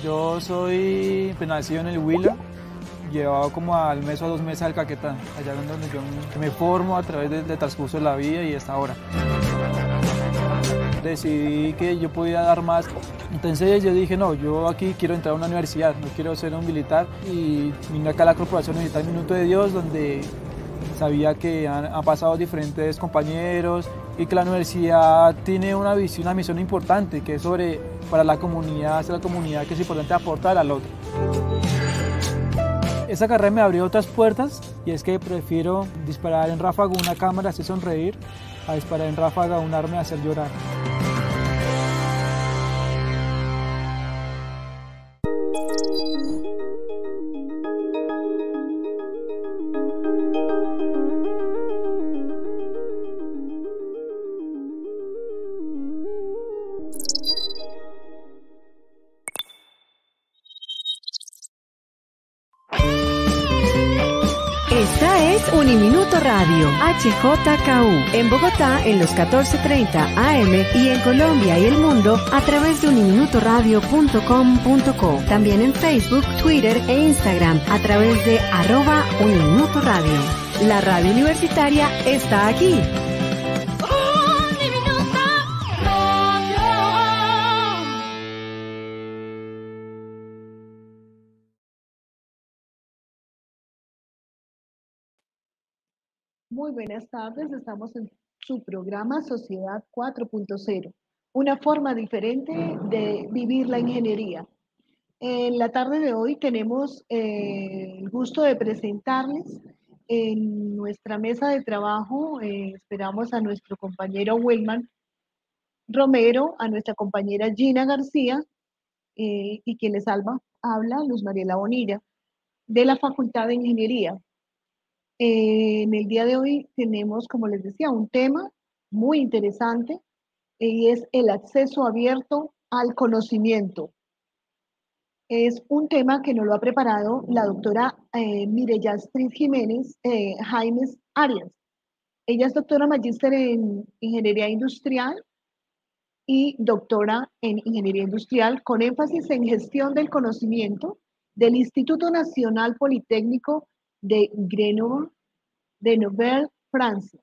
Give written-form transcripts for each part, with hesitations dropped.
Yo soy pues, nacido en el Huila, llevado como al mes o 2 meses al Caquetá, allá es donde yo me formo a través del transcurso de la vida y hasta ahora. Decidí que yo podía dar más, entonces yo dije no, yo aquí quiero entrar a una universidad, no quiero ser un militar y vine acá a la Corporación Militar Minuto de Dios donde sabía que han pasado diferentes compañeros y que la universidad tiene una visión, una misión importante que es sobre para la comunidad, hacia la comunidad que es importante aportar al otro. Esa carrera me abrió otras puertas y es que prefiero disparar en ráfaga una cámara, hacer sonreír, a disparar en ráfaga un arma y hacer llorar. Esta es Uniminuto Radio, HJKU, en Bogotá en los 14:30 AM y en Colombia y el mundo a través de uniminutoradio.com.co. También en Facebook, Twitter e Instagram a través de @Uniminutoradio. La radio universitaria está aquí. Muy buenas tardes, estamos en su programa Sociedad 4.0, una forma diferente de vivir la ingeniería. En la tarde de hoy tenemos el gusto de presentarles en nuestra mesa de trabajo, esperamos a nuestro compañero Wilman Romero, a nuestra compañera Gina García y quien les habla Luz Mariela Bonilla, de la Facultad de Ingeniería. En el día de hoy tenemos, como les decía, un tema muy interesante y es el acceso abierto al conocimiento. Es un tema que nos lo ha preparado la doctora Mireya Astrid Jiménez Jaimes Arias. Ella es doctora magíster en Ingeniería Industrial y doctora en Ingeniería Industrial con énfasis en Gestión del Conocimiento del Instituto Nacional Politécnico de Grenoble, de Nouvelle, Francia,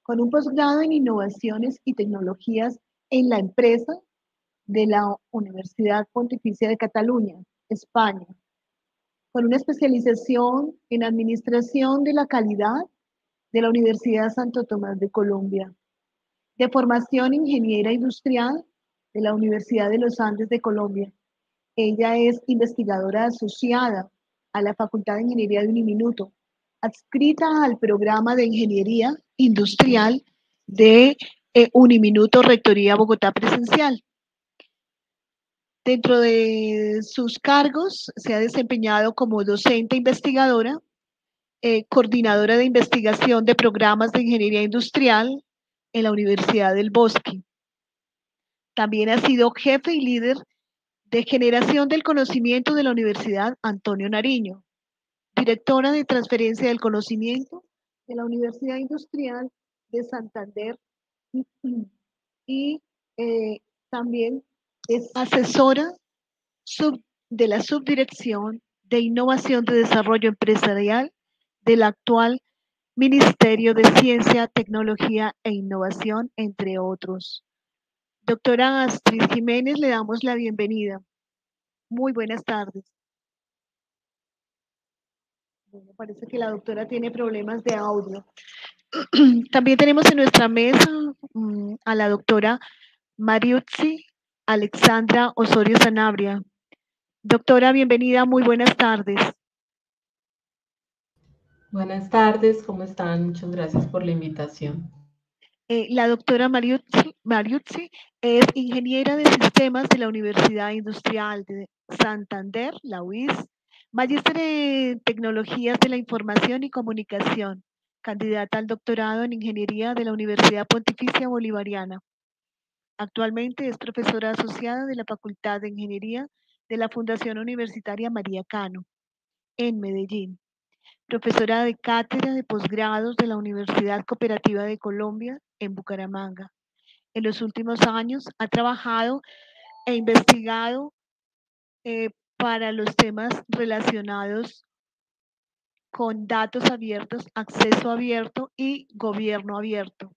con un posgrado en Innovaciones y Tecnologías en la empresa de la Universidad Pontificia de Cataluña, España, con una especialización en Administración de la Calidad de la Universidad Santo Tomás de Colombia, de formación ingeniera industrial de la Universidad de los Andes de Colombia. Ella es investigadora asociada a la Facultad de Ingeniería de Uniminuto, adscrita al programa de Ingeniería Industrial de Uniminuto Rectoría Bogotá Presencial. Dentro de sus cargos se ha desempeñado como docente investigadora, coordinadora de investigación de programas de ingeniería industrial en la Universidad del Bosque. También ha sido jefe y líder de generación del conocimiento de la Universidad Antonio Nariño, directora de transferencia del conocimiento de la Universidad Industrial de Santander y también es asesora de la Subdirección de Innovación de Desarrollo Empresarial del actual Ministerio de Ciencia, Tecnología e Innovación, entre otros. Doctora Astrid Jiménez, le damos la bienvenida. Muy buenas tardes. Bueno, parece que la doctora tiene problemas de audio. También tenemos en nuestra mesa a la doctora Mariutzi Alexandra Osorio Sanabria. Doctora, bienvenida, muy buenas tardes. Buenas tardes, ¿cómo están? Muchas gracias por la invitación. La doctora Mariutzi es ingeniera de sistemas de la Universidad Industrial de Santander, la UIS, magíster en tecnologías de la información y comunicación, candidata al doctorado en ingeniería de la Universidad Pontificia Bolivariana. Actualmente es profesora asociada de la Facultad de Ingeniería de la Fundación Universitaria María Cano, en Medellín. Profesora de cátedra de posgrados de la Universidad Cooperativa de Colombia, en Bucaramanga. En los últimos años ha trabajado e investigado para los temas relacionados con datos abiertos, acceso abierto y gobierno abierto.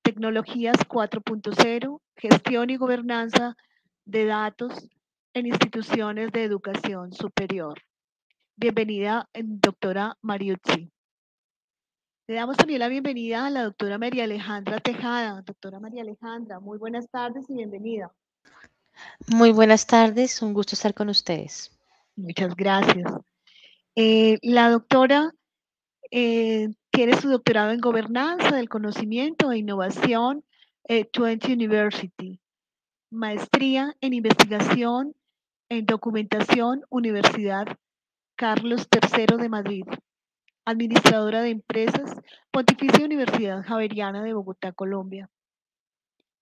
Tecnologías 4.0, gestión y gobernanza de datos en instituciones de educación superior. Bienvenida, doctora Mariuzzi. Le damos también la bienvenida a la doctora María Alejandra Tejada. Doctora María Alejandra, muy buenas tardes y bienvenida. Muy buenas tardes, un gusto estar con ustedes. Muchas gracias. La doctora tiene su doctorado en Gobernanza del Conocimiento e Innovación, 20 University, maestría en Investigación en Documentación, Universidad Carlos III de Madrid, administradora de empresas, Pontificia Universidad Javeriana de Bogotá, Colombia.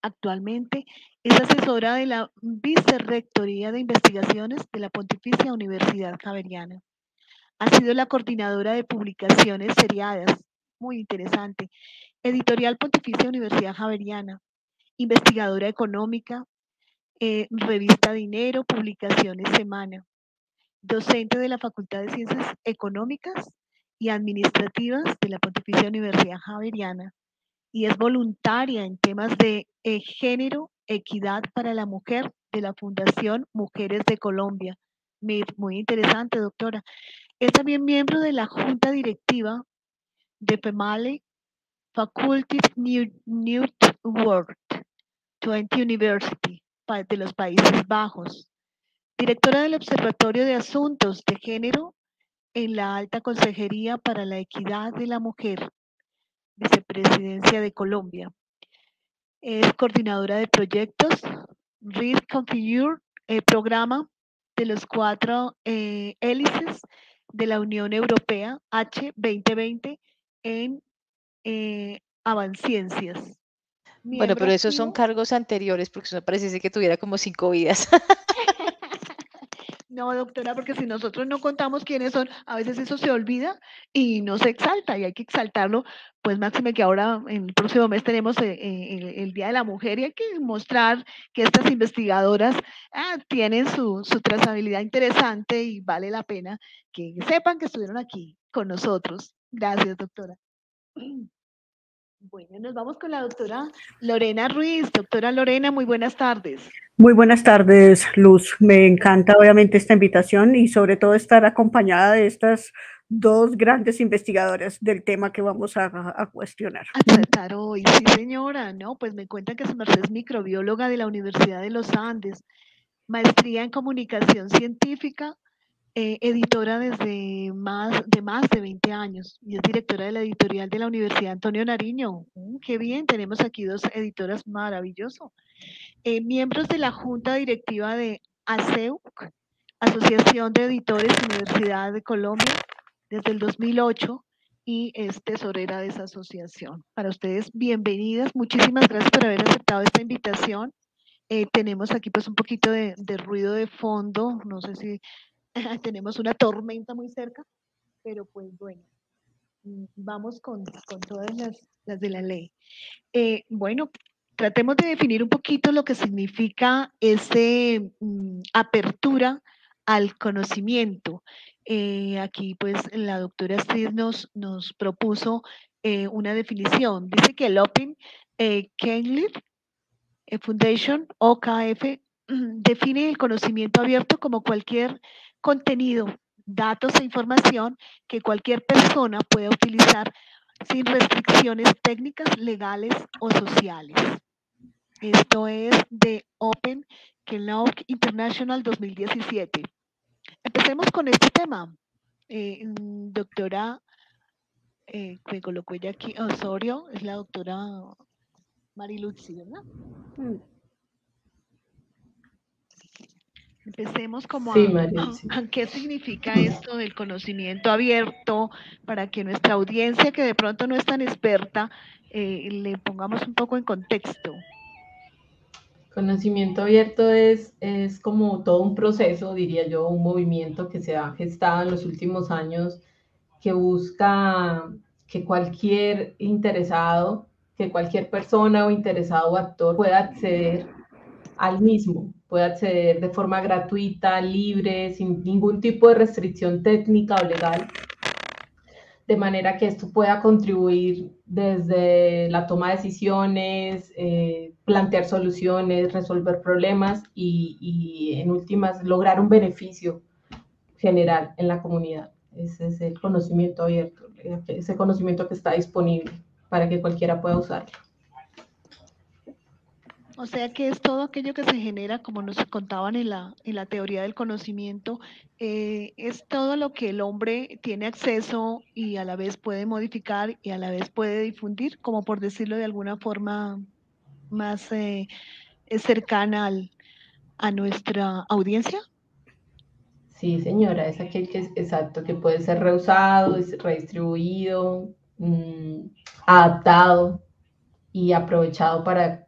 Actualmente es asesora de la Vicerrectoría de Investigaciones de la Pontificia Universidad Javeriana. Ha sido la coordinadora de publicaciones seriadas, muy interesante, Editorial Pontificia Universidad Javeriana, investigadora económica, revista Dinero, Publicaciones Semana, docente de la Facultad de Ciencias Económicas y Administrativas de la Pontificia Universidad Javeriana y es voluntaria en temas de género, equidad para la mujer de la Fundación Mujeres de Colombia. Muy interesante, doctora. Es también miembro de la Junta Directiva de FEMALE Faculty Network 20 University de los Países Bajos. Directora del Observatorio de Asuntos de Género en la Alta Consejería para la Equidad de la Mujer, Vicepresidencia de Colombia. Es coordinadora de proyectos, Risk Configure, programa de los 4 hélices de la Unión Europea, H2020, en Avanciencias. Bueno, pero esos son cargos anteriores, porque eso parece que tuviera como 5 vidas. No, doctora, porque si nosotros no contamos quiénes son, a veces eso se olvida y no se exalta, y hay que exaltarlo, pues máxime que ahora en el próximo mes tenemos el Día de la Mujer y hay que mostrar que estas investigadoras tienen su trazabilidad interesante y vale la pena que sepan que estuvieron aquí con nosotros. Gracias, doctora. Bueno, nos vamos con la doctora Lorena Ruiz. Doctora Lorena, muy buenas tardes. Muy buenas tardes, Luz. Me encanta obviamente esta invitación y sobre todo estar acompañada de estas dos grandes investigadoras del tema que vamos a cuestionar. A tratar hoy, sí señora, ¿no? Pues me cuentan que su merced es microbióloga de la Universidad de los Andes, maestría en comunicación científica, editora desde más de 20 años y es directora de la editorial de la Universidad Antonio Nariño. Qué bien, tenemos aquí dos editoras, maravilloso. Miembros de la Junta Directiva de ASEUC, Asociación de Editores Universidad de Colombia, desde el 2008 y es tesorera de esa asociación. Para ustedes, bienvenidas. Muchísimas gracias por haber aceptado esta invitación. Tenemos aquí pues un poquito de ruido de fondo. No sé si tenemos una tormenta muy cerca, pero pues bueno, vamos con todas las de la ley. Bueno, tratemos de definir un poquito lo que significa esa apertura al conocimiento. Aquí pues la doctora Steve nos propuso una definición. Dice que el Open Kennedy Foundation, OKF, define el conocimiento abierto como cualquier contenido, datos e información que cualquier persona pueda utilizar sin restricciones técnicas, legales o sociales. Esto es de Open Knowledge International 2017. Empecemos con este tema. Doctora, me colocó ella aquí, Osorio, es la doctora Mariluzzi, ¿verdad? Empecemos como a qué significa esto del conocimiento abierto para que nuestra audiencia, que de pronto no es tan experta, le pongamos un poco en contexto. Conocimiento abierto es como todo un proceso, diría yo, un movimiento que se ha gestado en los últimos años que busca que cualquier interesado, que cualquier persona o interesado o actor pueda acceder al mismo, puede acceder de forma gratuita, libre, sin ningún tipo de restricción técnica o legal, de manera que esto pueda contribuir desde la toma de decisiones, plantear soluciones, resolver problemas y en últimas lograr un beneficio general en la comunidad. Ese es el conocimiento abierto, ese conocimiento que está disponible para que cualquiera pueda usarlo. O sea que es todo aquello que se genera, como nos contaban en la teoría del conocimiento, es todo lo que el hombre tiene acceso y a la vez puede modificar y a la vez puede difundir, como por decirlo de alguna forma más cercana a nuestra audiencia. Sí, señora, es aquel que es exacto, que puede ser reusado, redistribuido, adaptado y aprovechado para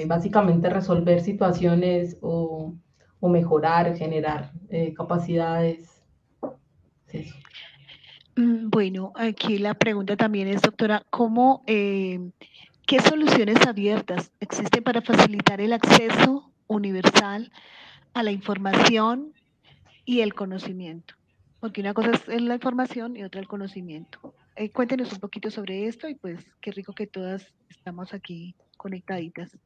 básicamente resolver situaciones o mejorar, generar capacidades. Sí. Bueno, aquí la pregunta también es, doctora, ¿qué soluciones abiertas existen para facilitar el acceso universal a la información y el conocimiento? Porque una cosa es la información y otra el conocimiento. Cuéntenos un poquito sobre esto y pues qué rico que todas estamos aquí conectaditas.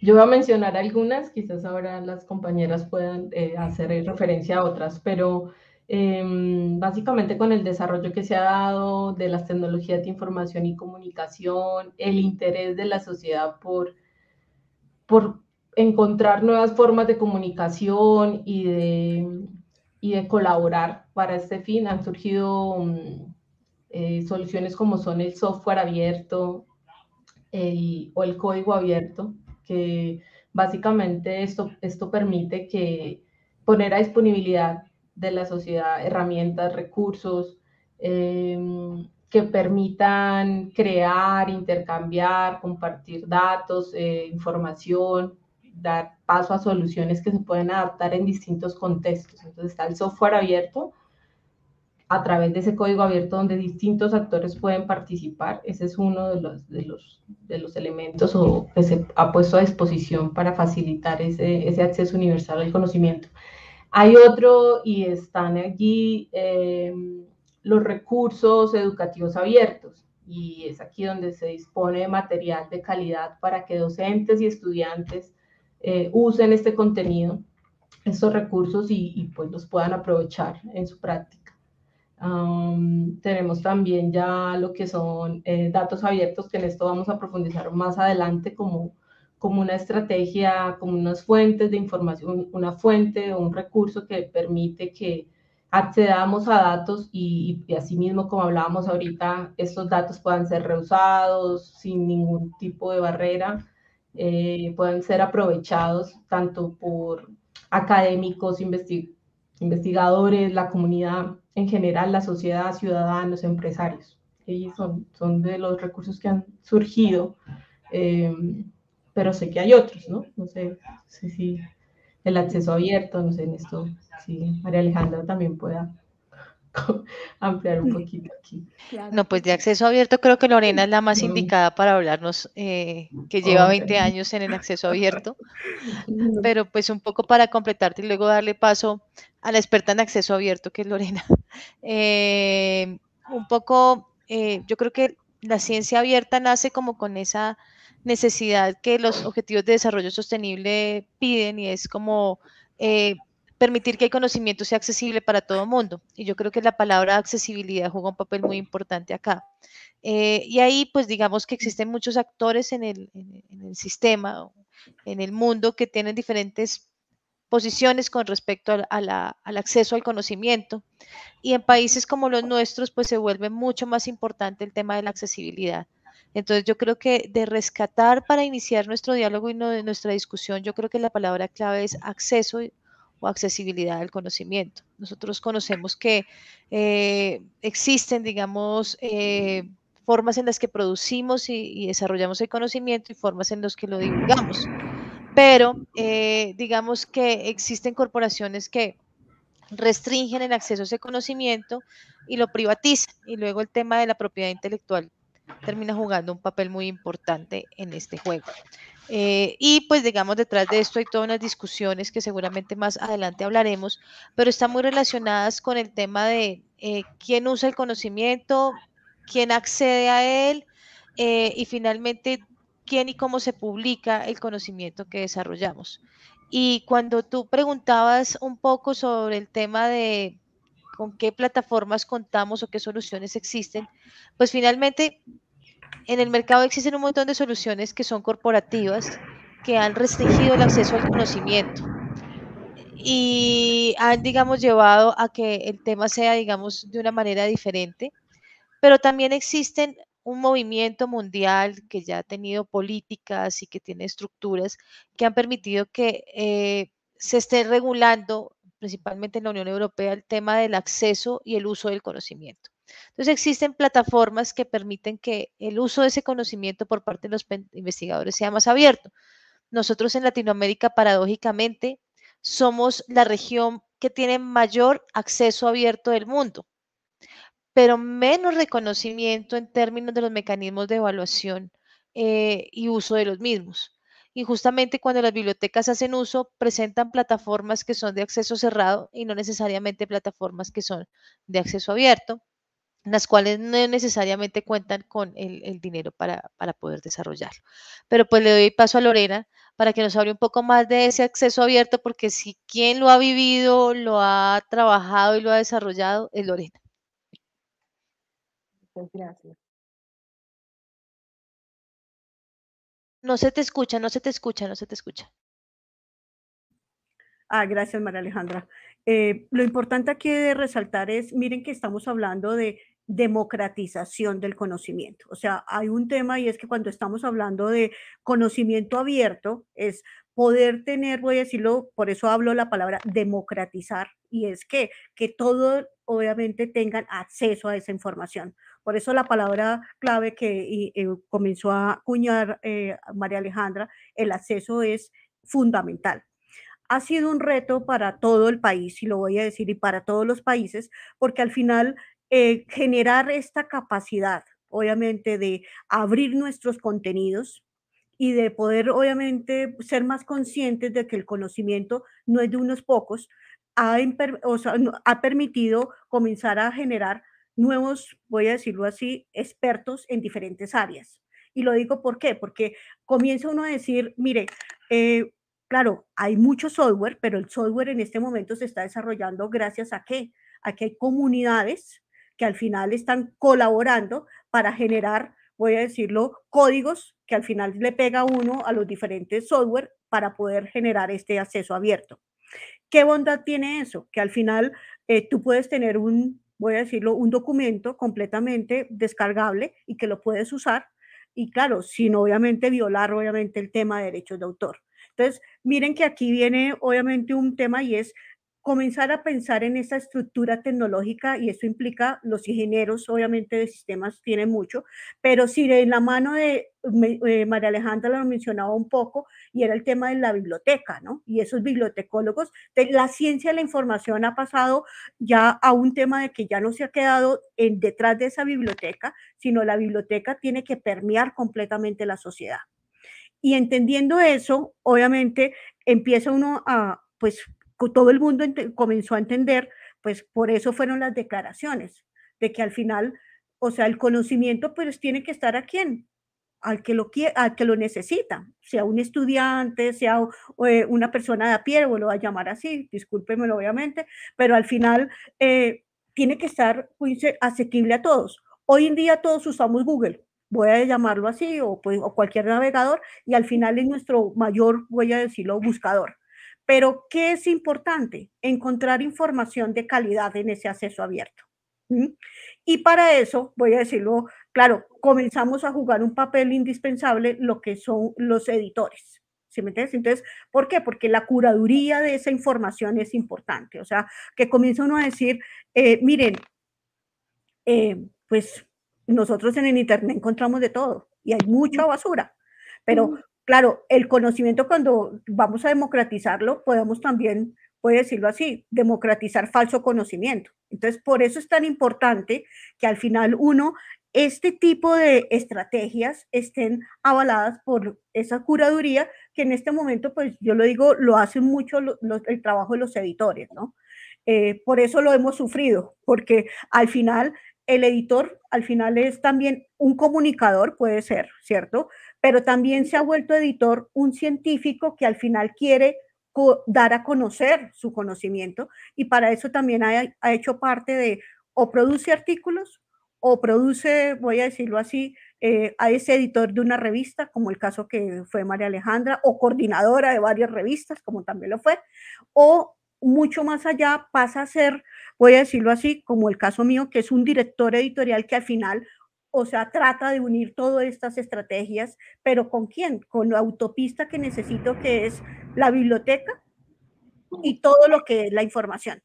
Yo voy a mencionar algunas, quizás ahora las compañeras puedan hacer referencia a otras, pero básicamente con el desarrollo que se ha dado de las tecnologías de información y comunicación, el interés de la sociedad por encontrar nuevas formas de comunicación y de colaborar para este fin, han surgido soluciones como son el software abierto o el código abierto, que básicamente esto permite poner a disponibilidad de la sociedad herramientas, recursos que permitan crear, intercambiar, compartir datos, información, dar paso a soluciones que se pueden adaptar en distintos contextos. Entonces está el software abierto, a través de ese código abierto donde distintos actores pueden participar. Ese es uno de los elementos que se ha puesto a disposición para facilitar ese acceso universal al conocimiento. Hay otro y están allí los recursos educativos abiertos, y es aquí donde se dispone de material de calidad para que docentes y estudiantes usen este contenido, estos recursos y pues los puedan aprovechar en su práctica. Tenemos también ya lo que son datos abiertos, que en esto vamos a profundizar más adelante como una estrategia, como unas fuentes de información, una fuente o un recurso que permite que accedamos a datos y asimismo, como hablábamos ahorita, estos datos puedan ser reusados sin ningún tipo de barrera, pueden ser aprovechados tanto por académicos, investigadores, la comunidad en general, la sociedad, ciudadanos, empresarios. Y son de los recursos que han surgido, pero sé que hay otros, ¿no? No sé si el acceso abierto, no sé, en esto, si María Alejandra también pueda ampliar un poquito aquí. No, pues de acceso abierto creo que Lorena es la más indicada para hablarnos, que lleva 20 años en el acceso abierto, pero pues un poco para completarte y luego darle paso a la experta en acceso abierto, que es Lorena. Un poco, yo creo que la ciencia abierta nace como con esa necesidad que los objetivos de desarrollo sostenible piden, y es como permitir que el conocimiento sea accesible para todo el mundo. Y yo creo que la palabra accesibilidad juega un papel muy importante acá. Y ahí, pues digamos que existen muchos actores en el sistema, en el mundo, que tienen diferentes posiciones con respecto al acceso al conocimiento. Y en países como los nuestros, pues se vuelve mucho más importante el tema de la accesibilidad. Entonces yo creo que de rescatar para iniciar nuestro diálogo y nuestra discusión, yo creo que la palabra clave es acceso o accesibilidad al conocimiento. Nosotros conocemos que existen, digamos, formas en las que producimos y desarrollamos el conocimiento y formas en las que lo divulgamos. Pero digamos que existen corporaciones que restringen el acceso a ese conocimiento y lo privatizan, y luego el tema de la propiedad intelectual termina jugando un papel muy importante en este juego. Y pues digamos detrás de esto hay todas unas discusiones que seguramente más adelante hablaremos, pero están muy relacionadas con el tema de quién usa el conocimiento, quién accede a él y finalmente quién y cómo se publica el conocimiento que desarrollamos. Y cuando tú preguntabas un poco sobre el tema de con qué plataformas contamos o qué soluciones existen, pues finalmente en el mercado existen un montón de soluciones que son corporativas, que han restringido el acceso al conocimiento y han, digamos, llevado a que el tema sea, digamos, de una manera diferente, pero también existen un movimiento mundial que ya ha tenido políticas y que tiene estructuras que han permitido que se esté regulando, principalmente en la Unión Europea, el tema del acceso y el uso del conocimiento. Entonces existen plataformas que permiten que el uso de ese conocimiento por parte de los investigadores sea más abierto. Nosotros en Latinoamérica, paradójicamente, somos la región que tiene mayor acceso abierto del mundo, pero menos reconocimiento en términos de los mecanismos de evaluación y uso de los mismos. Y justamente cuando las bibliotecas hacen uso, presentan plataformas que son de acceso cerrado y no necesariamente plataformas que son de acceso abierto, las cuales no necesariamente cuentan con el dinero para poder desarrollarlo. Pero pues le doy paso a Lorena para que nos hable un poco más de ese acceso abierto, porque si quien lo ha vivido, lo ha trabajado y lo ha desarrollado, es Lorena. Muchas gracias. No se te escucha, no se te escucha, no se te escucha. Gracias, María Alejandra. Lo importante aquí de resaltar es, miren que estamos hablando de democratización del conocimiento. O sea, hay un tema y es que cuando estamos hablando de conocimiento abierto, es poder tener, voy a decirlo, por eso hablo la palabra democratizar, y es que todos obviamente tengan acceso a esa información. Por eso la palabra clave que comenzó a acuñar María Alejandra, el acceso es fundamental. Ha sido un reto para todo el país, y lo voy a decir, y para todos los países, porque al final generar esta capacidad, obviamente, de abrir nuestros contenidos y de poder, obviamente, ser más conscientes de que el conocimiento no es de unos pocos, o sea, ha permitido comenzar a generar nuevos, voy a decirlo así, expertos en diferentes áreas. Y lo digo ¿por qué? Porque comienza uno a decir, mire, claro, hay mucho software, pero el software en este momento se está desarrollando gracias a qué? A que hay comunidades que al final están colaborando para generar, voy a decirlo, códigos que al final le pega uno a los diferentes software para poder generar este acceso abierto. ¿Qué bondad tiene eso? Que al final tú puedes tener voy a decirlo, un documento completamente descargable y que lo puedes usar, y claro, sin obviamente violar obviamente el tema de derechos de autor. Entonces, miren que aquí viene obviamente un tema, y es comenzar a pensar en esa estructura tecnológica, y esto implica los ingenieros obviamente de sistemas tienen mucho, pero si en la mano de María Alejandra lo mencionaba un poco, y era el tema de la biblioteca, ¿no? Y esos bibliotecólogos, la ciencia de la información ha pasado ya a un tema de que ya no se ha quedado detrás de esa biblioteca, sino la biblioteca tiene que permear completamente la sociedad. Y entendiendo eso, obviamente empieza uno a, pues todo el mundo comenzó a entender, pues por eso fueron las declaraciones, de que al final, o sea, el conocimiento pues tiene que estar a quién, al que lo necesita, sea un estudiante, sea una persona de a pie, o lo va a llamar así, discúlpenmelo obviamente, pero al final tiene que estar pues, asequible a todos. Hoy en día todos usamos Google, voy a llamarlo así, o cualquier navegador, y al final es nuestro mayor, voy a decirlo, buscador. Pero, ¿qué es importante? Encontrar información de calidad en ese acceso abierto. ¿Mm? Y para eso, voy a decirlo, claro, comenzamos a jugar un papel indispensable lo que son los editores. ¿Sí me entiendes? Entonces, ¿por qué? Porque la curaduría de esa información es importante. O sea, que comienza uno a decir, miren, pues nosotros en el Internet encontramos de todo y hay mucha basura, pero claro, el conocimiento cuando vamos a democratizarlo, podemos también, voy a decirlo así, democratizar falso conocimiento. Entonces, por eso es tan importante que al final uno este tipo de estrategias estén avaladas por esa curaduría que en este momento, pues yo lo digo, lo hacen mucho el trabajo de los editores, ¿no? Por eso lo hemos sufrido, porque al final el editor al final es también un comunicador, puede ser, ¿cierto? Pero también se ha vuelto editor un científico que al final quiere dar a conocer su conocimiento y para eso también ha hecho parte de o produce artículos o produce, voy a decirlo así, a ese editor de una revista, como el caso que fue María Alejandra, o coordinadora de varias revistas, como también lo fue, o mucho más allá pasa a ser, voy a decirlo así, como el caso mío, que es un director editorial que al final, o sea, trata de unir todas estas estrategias, pero ¿con quién? Con la autopista que necesito, que es la biblioteca y todo lo que es la información.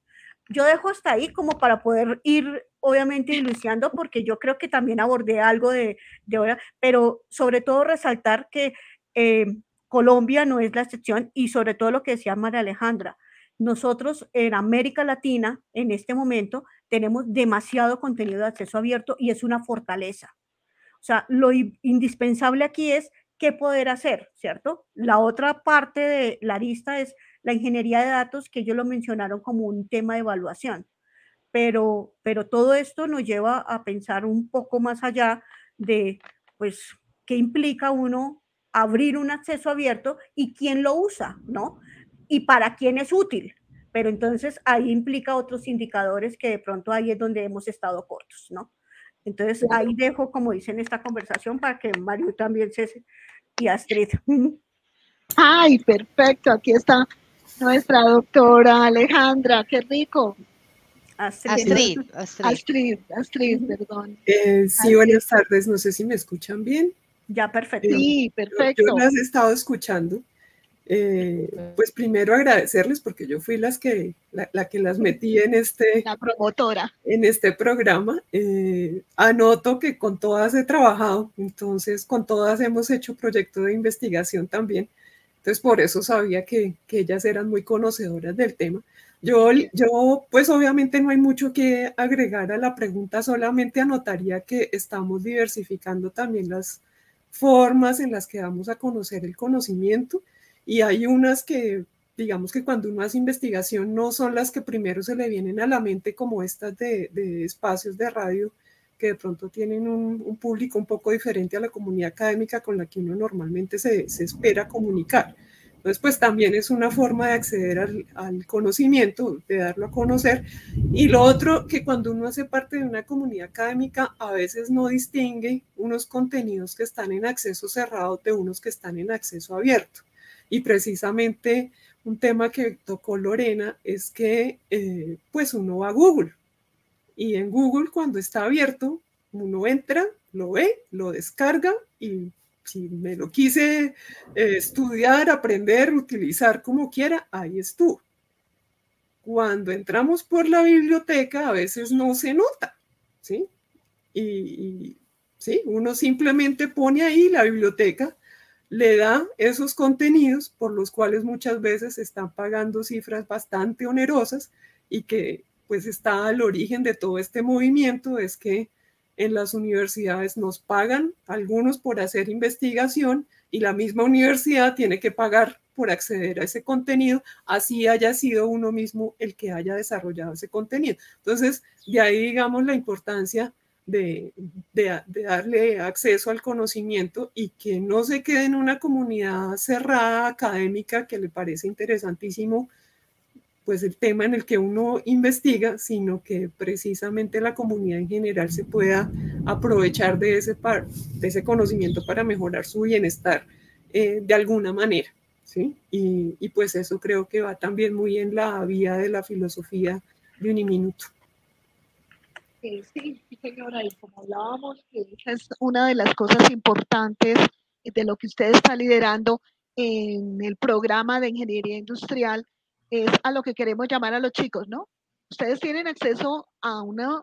Yo dejo hasta ahí como para poder ir, obviamente, diluciando, porque yo creo que también abordé algo de ahora, pero sobre todo resaltar que Colombia no es la excepción y sobre todo lo que decía María Alejandra, nosotros en América Latina, en este momento, tenemos demasiado contenido de acceso abierto y es una fortaleza. O sea, lo indispensable aquí es qué poder hacer, ¿cierto? La otra parte de la lista es la ingeniería de datos, que ellos lo mencionaron como un tema de evaluación. Pero todo esto nos lleva a pensar un poco más allá de, pues, qué implica uno abrir un acceso abierto y quién lo usa, ¿no? Y para quién es útil. Pero entonces ahí implica otros indicadores que de pronto ahí es donde hemos estado cortos, ¿no? Entonces ahí dejo, como dicen, esta conversación para que Mario también y Astrid. Ay, perfecto, aquí está nuestra doctora Alejandra, qué rico. Astrid, perdón. Sí, buenas tardes, no sé si me escuchan bien. Ya, perfecto. Sí, perfecto. Yo las he estado escuchando. Pues primero agradecerles porque yo fui la que las metí en la promotora en este programa. Anoto que con todas he trabajado, entonces con todas hemos hecho proyectos de investigación también, entonces por eso sabía que ellas eran muy conocedoras del tema. Yo pues obviamente no hay mucho que agregar a la pregunta, solamente anotaría que estamos diversificando también las formas en las que damos a conocer el conocimiento. Y hay unas que, digamos que cuando uno hace investigación no son las que primero se le vienen a la mente, como estas de espacios de radio que de pronto tienen un público un poco diferente a la comunidad académica con la que uno normalmente se espera comunicar. Entonces, pues también es una forma de acceder al conocimiento, de darlo a conocer. Y lo otro, que cuando uno hace parte de una comunidad académica, a veces no distingue unos contenidos que están en acceso cerrado de unos que están en acceso abierto. Y precisamente un tema que tocó Lorena es que pues uno va a Google y en Google cuando está abierto uno entra, lo ve, lo descarga y si me lo quise estudiar, aprender, utilizar como quiera, ahí estuvo. Cuando entramos por la biblioteca a veces no se nota, ¿sí? Y ¿sí? Uno simplemente pone ahí la biblioteca, le da esos contenidos por los cuales muchas veces están pagando cifras bastante onerosas y que pues está al origen de todo este movimiento, es que en las universidades nos pagan algunos por hacer investigación y la misma universidad tiene que pagar por acceder a ese contenido, así haya sido uno mismo el que haya desarrollado ese contenido. Entonces, de ahí digamos la importancia de darle acceso al conocimiento y que no se quede en una comunidad cerrada académica que le parece interesantísimo pues el tema en el que uno investiga, sino que precisamente la comunidad en general se pueda aprovechar de ese conocimiento para mejorar su bienestar de alguna manera, ¿sí? Y pues eso creo que va también muy en la vía de la filosofía de Uniminuto. Sí, señora, y como hablábamos, esa es una de las cosas importantes de lo que usted está liderando en el programa de ingeniería industrial, es a lo que queremos llamar a los chicos, ¿no? Ustedes tienen acceso a una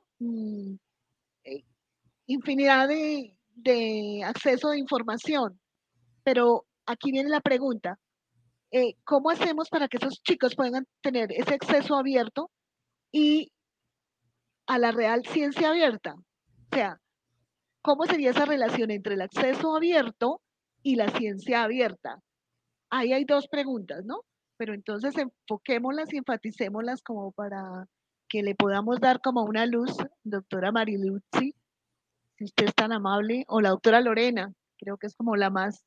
infinidad de acceso de información, pero aquí viene la pregunta, ¿cómo hacemos para que esos chicos puedan tener ese acceso abierto y a la real ciencia abierta? O sea, ¿cómo sería esa relación entre el acceso abierto y la ciencia abierta? Ahí hay dos preguntas, ¿no? Pero entonces enfoquémoslas y enfaticémoslas como para que le podamos dar como una luz, doctora Mariluzzi, si usted es tan amable, o la doctora Lorena, creo que es como la más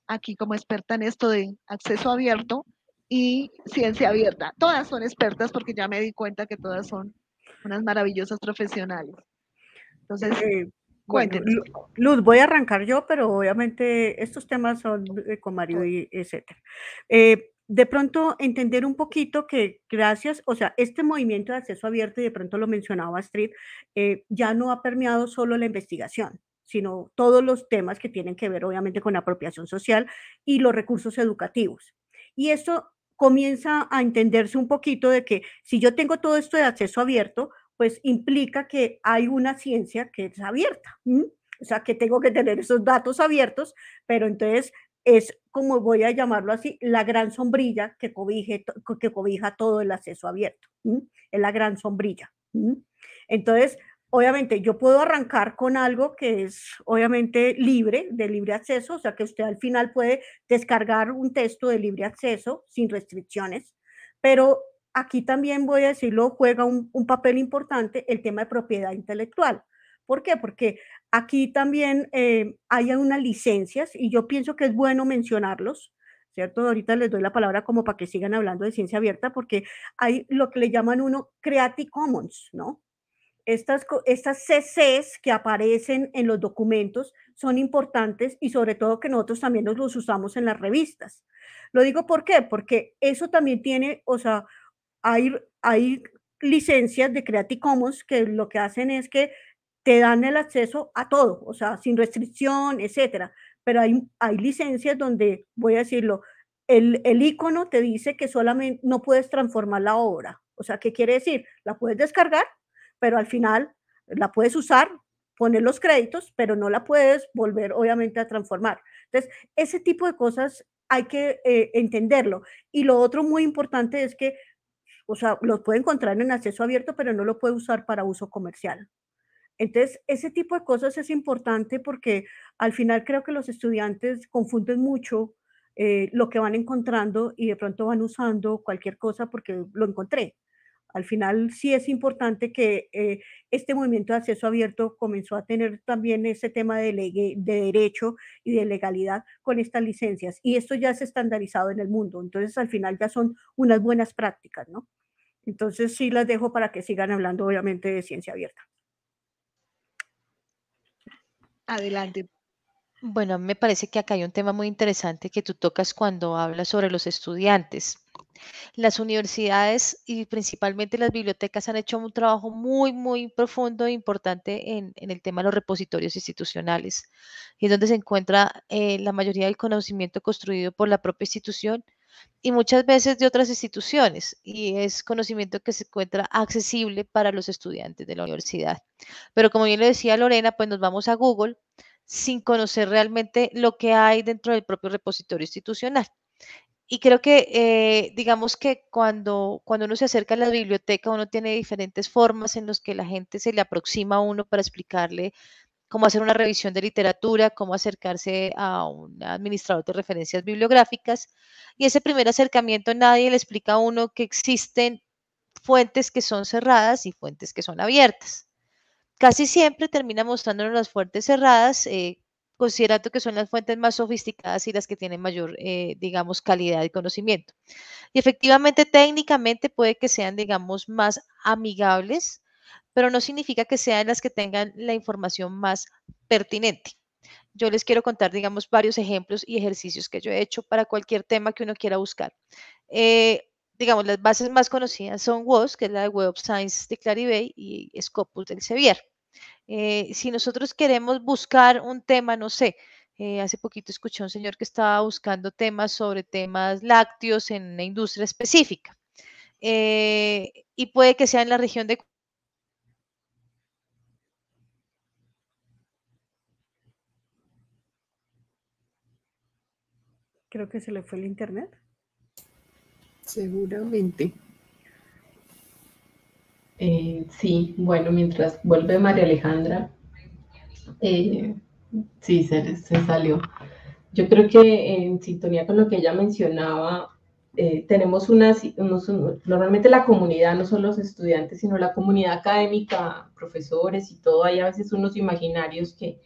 aquí como experta en esto de acceso abierto y ciencia abierta. Todas son expertas porque ya me di cuenta que todas son unas maravillosas profesionales. Entonces, Bueno, cuéntenos. Luz, voy a arrancar yo, pero obviamente estos temas son con Mario y etcétera. De pronto entender un poquito que gracias, o sea, este movimiento de acceso abierto, y de pronto lo mencionaba Astrid, ya no ha permeado solo la investigación, sino todos los temas que tienen que ver obviamente con la apropiación social y los recursos educativos. Y esto comienza a entenderse un poquito de que si yo tengo todo esto de acceso abierto, pues implica que hay una ciencia que es abierta. O sea, que tengo que tener esos datos abiertos, pero entonces es, como voy a llamarlo así, la gran sombrilla que cobija todo el acceso abierto. Es la gran sombrilla. Entonces, obviamente, yo puedo arrancar con algo que es obviamente libre, de libre acceso, o sea, que usted al final puede descargar un texto de libre acceso sin restricciones, pero aquí también voy a decirlo, juega un papel importante el tema de propiedad intelectual. ¿Por qué? Porque aquí también hay unas licencias y yo pienso que es bueno mencionarlos, ¿cierto? Ahorita les doy la palabra como para que sigan hablando de ciencia abierta, porque hay lo que le llaman uno Creative Commons, ¿no? Estas CCs que aparecen en los documentos son importantes y sobre todo que nosotros también los usamos en las revistas. Lo digo ¿por qué? Porque eso también tiene, o sea, hay licencias de Creative Commons que lo que hacen es que te dan el acceso a todo, o sea, sin restricción, etcétera. Pero hay licencias donde, voy a decirlo, el icono te dice que solamente no puedes transformar la obra. O sea, ¿qué quiere decir? La puedes descargar, pero al final la puedes usar, poner los créditos, pero no la puedes volver, obviamente, a transformar. Entonces, ese tipo de cosas hay que entenderlo. Y lo otro muy importante es que, o sea, lo puede encontrar en acceso abierto, pero no lo puede usar para uso comercial. Entonces, ese tipo de cosas es importante porque al final creo que los estudiantes confunden mucho lo que van encontrando y de pronto van usando cualquier cosa porque lo encontré. Al final sí es importante que este movimiento de acceso abierto comenzó a tener también ese tema de derecho y de legalidad con estas licencias. Y esto ya es estandarizado en el mundo. Entonces, al final ya son unas buenas prácticas, ¿no? Entonces, sí las dejo para que sigan hablando, obviamente, de ciencia abierta. Adelante. Bueno, a mí me parece que acá hay un tema muy interesante que tú tocas cuando hablas sobre los estudiantes. Las universidades y principalmente las bibliotecas han hecho un trabajo muy profundo e importante en el tema de los repositorios institucionales, y es donde se encuentra la mayoría del conocimiento construido por la propia institución y muchas veces de otras instituciones, y es conocimiento que se encuentra accesible para los estudiantes de la universidad. Pero como bien lo decía Lorena, pues nos vamos a Google sin conocer realmente lo que hay dentro del propio repositorio institucional. Y creo que, digamos que cuando uno se acerca a la biblioteca, uno tiene diferentes formas en las que la gente se le aproxima a uno para explicarle cómo hacer una revisión de literatura, cómo acercarse a un administrador de referencias bibliográficas. Y ese primer acercamiento nadie le explica a uno que existen fuentes que son cerradas y fuentes que son abiertas. Casi siempre termina mostrándonos las fuentes cerradas, considerando que son las fuentes más sofisticadas y las que tienen mayor, digamos, calidad y conocimiento. Y efectivamente, técnicamente puede que sean, digamos, más amigables, pero no significa que sean las que tengan la información más pertinente. Yo les quiero contar, digamos, varios ejemplos y ejercicios que yo he hecho para cualquier tema que uno quiera buscar. Digamos, las bases más conocidas son WOS, que es la de Web of Science de Clarivate, y Scopus del Sevier. Si nosotros queremos buscar un tema, no sé, hace poquito escuché a un señor que estaba buscando temas sobre temas lácteos en una industria específica, y puede que sea en la región de... Creo que se le fue el internet. Seguramente. Sí, bueno, mientras vuelve María Alejandra, Sí, se salió. Yo creo que en sintonía con lo que ella mencionaba, tenemos normalmente la comunidad, no solo los estudiantes, sino la comunidad académica, profesores y todo, hay a veces unos imaginarios que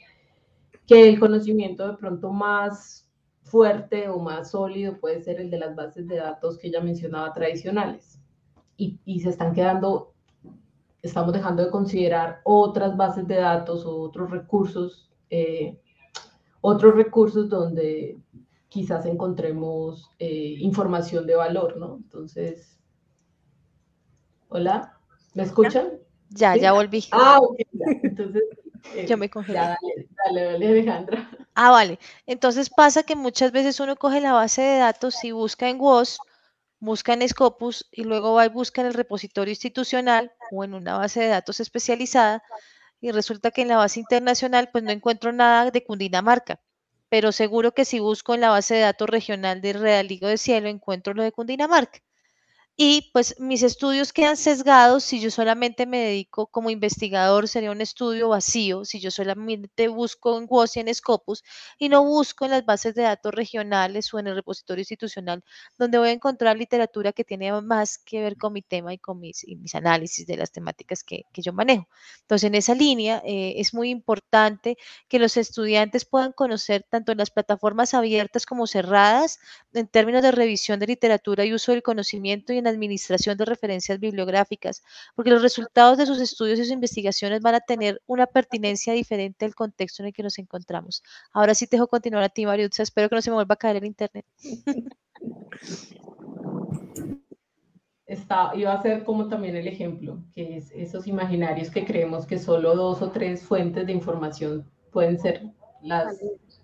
el conocimiento de pronto más fuerte o más sólido puede ser el de las bases de datos que ella mencionaba tradicionales. Y se están quedando, estamos dejando de considerar otras bases de datos o otros recursos donde quizás encontremos información de valor, ¿no? Entonces, ¿hola? ¿Me escuchan? Ya, ¿Sí? ya volví. Ah, ok, ya. Entonces, Yo me congelé. ya, dale, Alejandra. Ah, vale. Entonces pasa que muchas veces uno coge la base de datos y busca en WOS, busca en Scopus y luego va y busca en el repositorio institucional o en una base de datos especializada y resulta que en la base internacional pues no encuentro nada de Cundinamarca, pero seguro que si busco en la base de datos regional de Redaligo de Cielo encuentro lo de Cundinamarca. Y pues mis estudios quedan sesgados si yo solamente me dedico como investigador, sería un estudio vacío, si yo solamente busco en WOS y en Scopus y no busco en las bases de datos regionales o en el repositorio institucional, donde voy a encontrar literatura que tiene más que ver con mi tema y con mis análisis de las temáticas que yo manejo. Entonces, en esa línea es muy importante que los estudiantes puedan conocer tanto las plataformas abiertas como cerradas en términos de revisión de literatura y uso del conocimiento y en administración de referencias bibliográficas, porque los resultados de sus estudios y sus investigaciones van a tener una pertinencia diferente al contexto en el que nos encontramos. Ahora sí te dejo continuar a ti, Mariutza. Espero que no se me vuelva a caer el internet. Iba a ser como también el ejemplo, que es esos imaginarios que creemos que solo 2 o 3 fuentes de información pueden ser las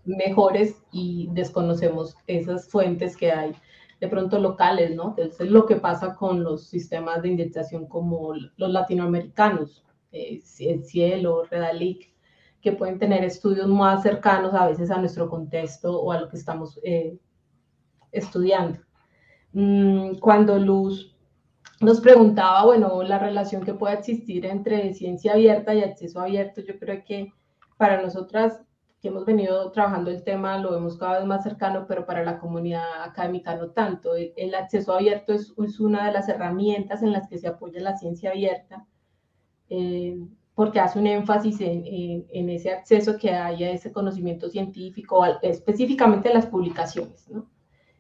mejores y desconocemos esas fuentes que hay de pronto locales, ¿no? Entonces, lo que pasa con los sistemas de indexación como los latinoamericanos, Cielo, Redalic, que pueden tener estudios más cercanos a veces a nuestro contexto o a lo que estamos estudiando. Cuando Luz nos preguntaba, bueno, la relación que puede existir entre ciencia abierta y acceso abierto, yo creo que para nosotras que hemos venido trabajando el tema lo vemos cada vez más cercano, pero para la comunidad académica no tanto. El acceso abierto es una de las herramientas en las que se apoya la ciencia abierta, porque hace un énfasis en ese acceso que hay a ese conocimiento científico, específicamente las publicaciones, ¿no?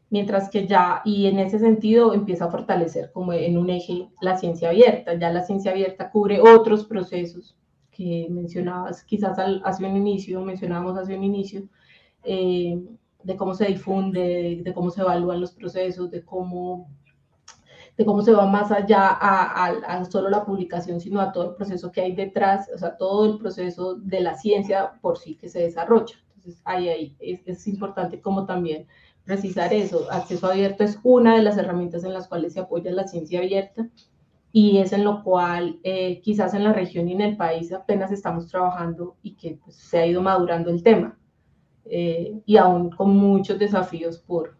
Mientras que ya, y en ese sentido empieza a fortalecer como en un eje la ciencia abierta. Ya la ciencia abierta cubre otros procesos que mencionabas quizás mencionábamos hace un inicio, de cómo se difunde, de cómo se evalúan los procesos, de cómo se va más allá a solo la publicación, sino a todo el proceso que hay detrás, o sea, todo el proceso de la ciencia por sí que se desarrolla. Entonces, ahí es importante como también precisar eso. Acceso abierto es una de las herramientas en las cuales se apoya la ciencia abierta y es en lo cual quizás en la región y en el país apenas estamos trabajando y que pues, se ha ido madurando el tema y aún con muchos desafíos por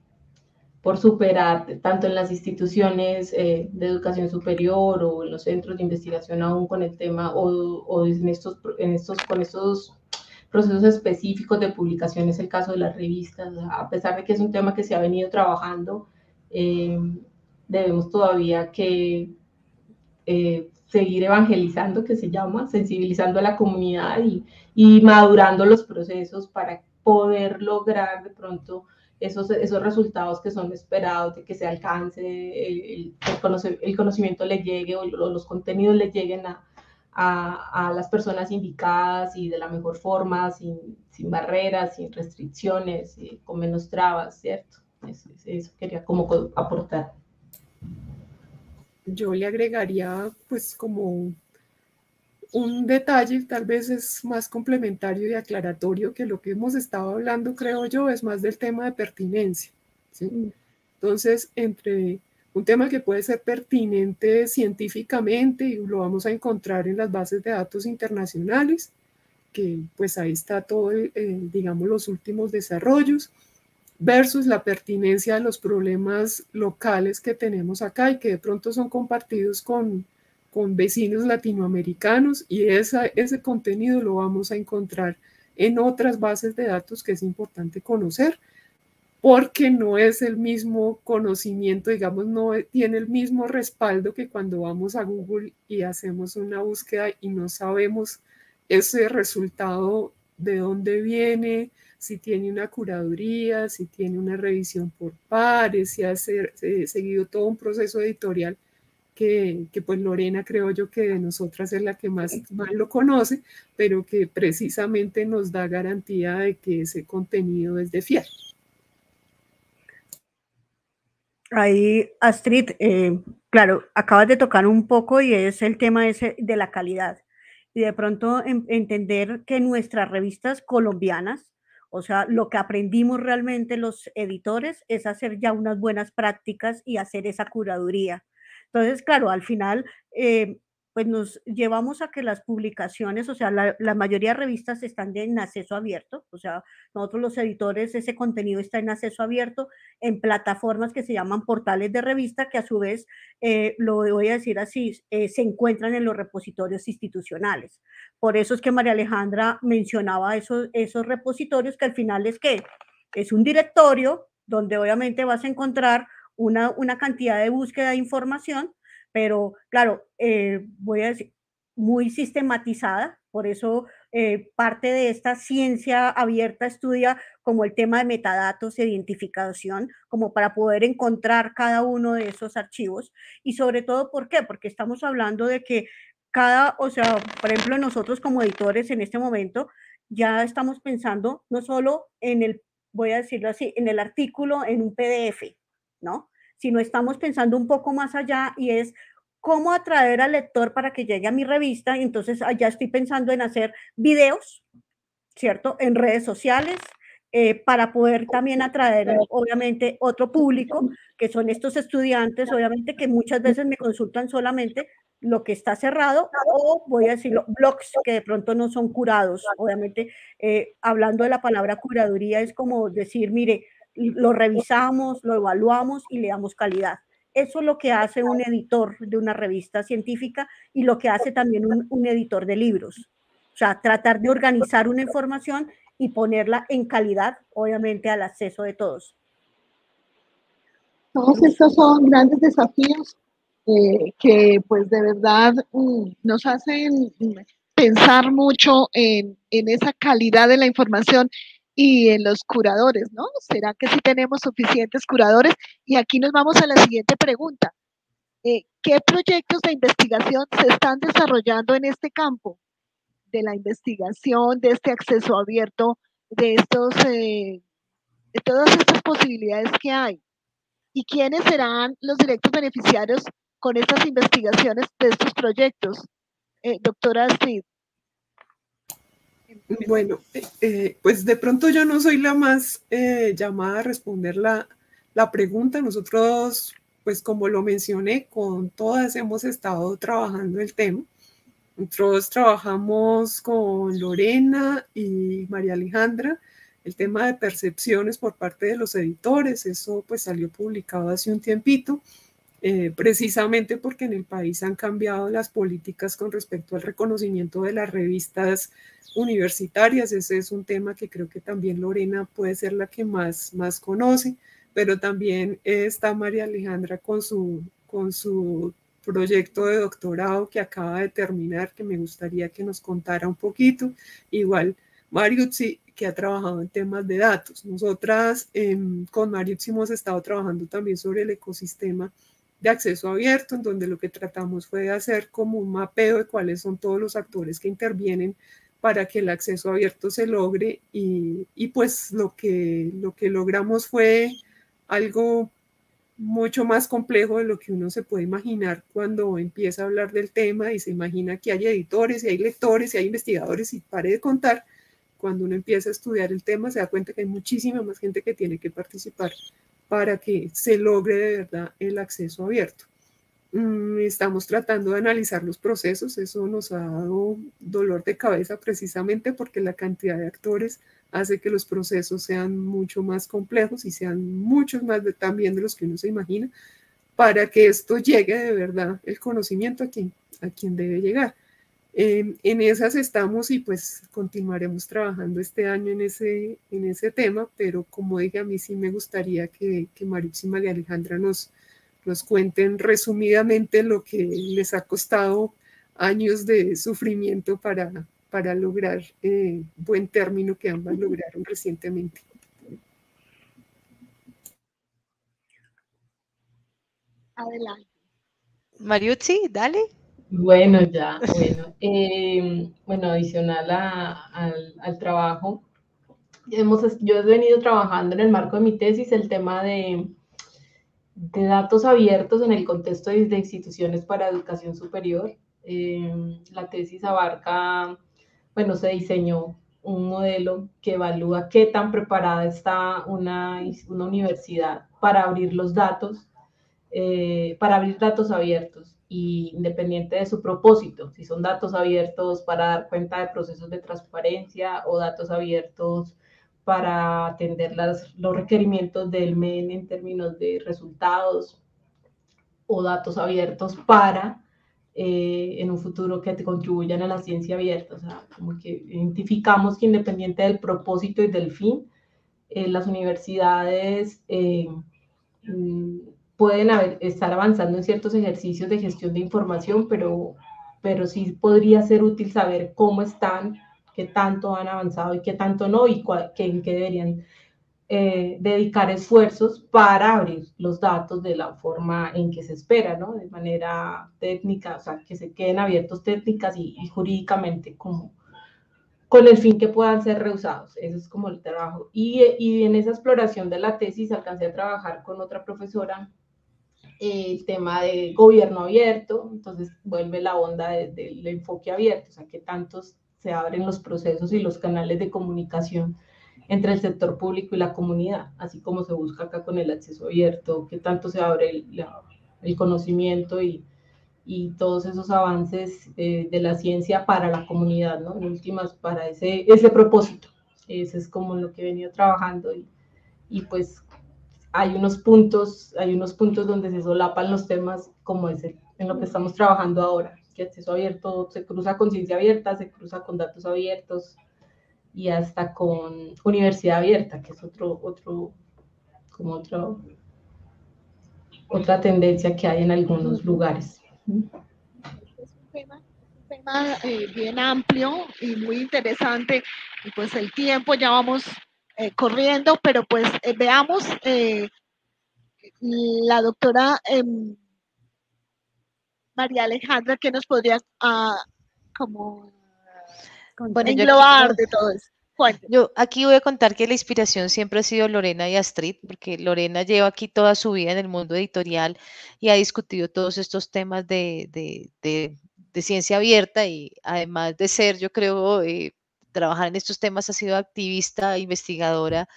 superar, tanto en las instituciones de educación superior o en los centros de investigación aún con el tema o con estos procesos específicos de publicación, es el caso de las revistas, a pesar de que es un tema que se ha venido trabajando, debemos todavía que seguir evangelizando, que se llama, sensibilizando a la comunidad y madurando los procesos para poder lograr de pronto esos resultados que son esperados, de que se alcance, el conocimiento le llegue o los contenidos le lleguen a las personas indicadas y de la mejor forma, sin barreras, sin restricciones, con menos trabas, ¿cierto? Eso quería como aportar. Yo le agregaría pues como un detalle, tal vez es más complementario y aclaratorio que lo que hemos estado hablando, creo yo, es más del tema de pertinencia, ¿sí? Entonces, entre un tema que puede ser pertinente científicamente y lo vamos a encontrar en las bases de datos internacionales, que pues ahí está todo, digamos, los últimos desarrollos, versus la pertinencia de los problemas locales que tenemos acá y que de pronto son compartidos con con vecinos latinoamericanos, y ese contenido lo vamos a encontrar en otras bases de datos que es importante conocer, porque no es el mismo conocimiento, digamos, no tiene el mismo respaldo que cuando vamos a Google y hacemos una búsqueda y no sabemos ese resultado de dónde viene, si tiene una curaduría, si tiene una revisión por pares, si ha seguido todo un proceso editorial que pues Lorena, creo yo que de nosotras es la que más lo conoce, pero que precisamente nos da garantía de que ese contenido es de fiel. Ahí, Astrid, claro, acabas de tocar un poco y es el tema ese de la calidad. Y de pronto entender que nuestras revistas colombianas, o sea, lo que aprendimos realmente los editores es hacer ya unas buenas prácticas y hacer esa curaduría. Entonces, claro, al final, pues nos llevamos a que las publicaciones, o sea, la mayoría de revistas están en acceso abierto, o sea, nosotros los editores, ese contenido está en acceso abierto, en plataformas que se llaman portales de revista, que a su vez, lo voy a decir así, se encuentran en los repositorios institucionales. Por eso es que María Alejandra mencionaba esos repositorios, que al final es que es un directorio donde obviamente vas a encontrar una cantidad de búsqueda de información, pero claro, voy a decir, muy sistematizada, por eso parte de esta ciencia abierta estudia como el tema de metadatos e identificación, como para poder encontrar cada uno de esos archivos, y sobre todo, ¿por qué? Porque estamos hablando de que o sea, por ejemplo, nosotros como editores en este momento ya estamos pensando no solo en el, voy a decirlo así, en el artículo, en un PDF, ¿no? Sino estamos pensando un poco más allá, y es cómo atraer al lector para que llegue a mi revista. Y entonces allá estoy pensando en hacer videos, ¿cierto? En redes sociales, para poder también atraer, obviamente, otro público, que son estos estudiantes, obviamente, que muchas veces me consultan solamente lo que está cerrado, o voy a decirlo, blogs que de pronto no son curados. Obviamente, hablando de la palabra curaduría, es como decir, mire, lo revisamos, lo evaluamos y le damos calidad. Eso es lo que hace un editor de una revista científica, y lo que hace también un editor de libros. O sea, tratar de organizar una información y ponerla en calidad, obviamente, al acceso de todos. Todos estos son grandes desafíos que pues de verdad nos hacen pensar mucho en esa calidad de la información y en los curadores, ¿no? ¿Será que sí tenemos suficientes curadores? Y aquí nos vamos a la siguiente pregunta. ¿Qué proyectos de investigación se están desarrollando en este campo de la investigación, de este acceso abierto, de todas estas posibilidades que hay? ¿Y quiénes serán los directos beneficiarios con estas investigaciones de estos proyectos? Doctora Astrid. Bueno, pues de pronto yo no soy la más llamada a responder la pregunta. Nosotros, pues como lo mencioné, con todas hemos estado trabajando el tema. Nosotros trabajamos con Lorena y María Alejandra el tema de percepciones por parte de los editores. Eso pues salió publicado hace un tiempito, precisamente porque en el país han cambiado las políticas con respecto al reconocimiento de las revistas universitarias. Ese es un tema que creo que también Lorena puede ser la que más conoce, pero también está María Alejandra con su proyecto de doctorado que acaba de terminar, que me gustaría que nos contara un poquito. Igual Mariuzzi, que ha trabajado en temas de datos. Nosotras con Mariuzzi hemos estado trabajando también sobre el ecosistema de acceso abierto, en donde lo que tratamos fue hacer como un mapeo de cuáles son todos los actores que intervienen para que el acceso abierto se logre, y pues lo que logramos fue algo mucho más complejo de lo que uno se puede imaginar cuando empieza a hablar del tema y se imagina que hay editores y hay lectores y hay investigadores y pare de contar. Cuando uno empieza a estudiar el tema se da cuenta que hay muchísima más gente que tiene que participar para que se logre de verdad el acceso abierto. Estamos tratando de analizar los procesos. Eso nos ha dado dolor de cabeza precisamente porque la cantidad de actores hace que los procesos sean mucho más complejos y sean muchos más también de los que uno se imagina, para que esto llegue de verdad, el conocimiento a quién debe llegar. En esas estamos y pues continuaremos trabajando este año en ese tema, pero como dije, a mí sí me gustaría que Mariucci y María Alejandra nos cuenten resumidamente lo que les ha costado años de sufrimiento para lograr buen término que ambas lograron recientemente. Adelante. Mariucci, dale. Bueno, bueno, adicional al trabajo, yo he venido trabajando en el marco de mi tesis el tema de datos abiertos en el contexto de instituciones para educación superior. La tesis abarca, bueno, se diseñó un modelo que evalúa qué tan preparada está una universidad para abrir los datos, para abrir datos abiertos y independiente de su propósito, si son datos abiertos para dar cuenta de procesos de transparencia o datos abiertos para atender los requerimientos del MEN en términos de resultados o datos abiertos para en un futuro que te contribuyan a la ciencia abierta. O sea, como que identificamos que independiente del propósito y del fin, las universidades pueden estar avanzando en ciertos ejercicios de gestión de información, pero sí podría ser útil saber cómo están, qué tanto han avanzado y qué tanto no, y en qué deberían dedicar esfuerzos para abrir los datos de la forma en que se espera, ¿no? De manera técnica, o sea, que se queden abiertos técnicas y jurídicamente como con el fin que puedan ser reusados. Eso es como el trabajo. Y en esa exploración de la tesis alcancé a trabajar con otra profesora el tema de gobierno abierto, entonces vuelve la onda del enfoque abierto, o sea, que tantos se abren los procesos y los canales de comunicación entre el sector público y la comunidad, así como se busca acá con el acceso abierto, que tanto se abre el conocimiento y todos esos avances de la ciencia para la comunidad, ¿no? En últimas, para ese propósito. Ese es como lo que he venido trabajando y pues hay unos puntos donde se solapan los temas, como es en lo que estamos trabajando ahora, que acceso abierto se cruza con ciencia abierta, se cruza con datos abiertos y hasta con universidad abierta, que es otra tendencia que hay en algunos lugares. Es un tema bien amplio y muy interesante, y pues el tiempo ya vamos corriendo, pero pues veamos la doctora María Alejandra, que nos podría como Bueno, englobar de todo eso. Yo aquí voy a contar que la inspiración siempre ha sido Lorena y Astrid, porque Lorena lleva aquí toda su vida en el mundo editorial y ha discutido todos estos temas de ciencia abierta, y además de ser, yo creo, trabajar en estos temas, ha sido activista, investigadora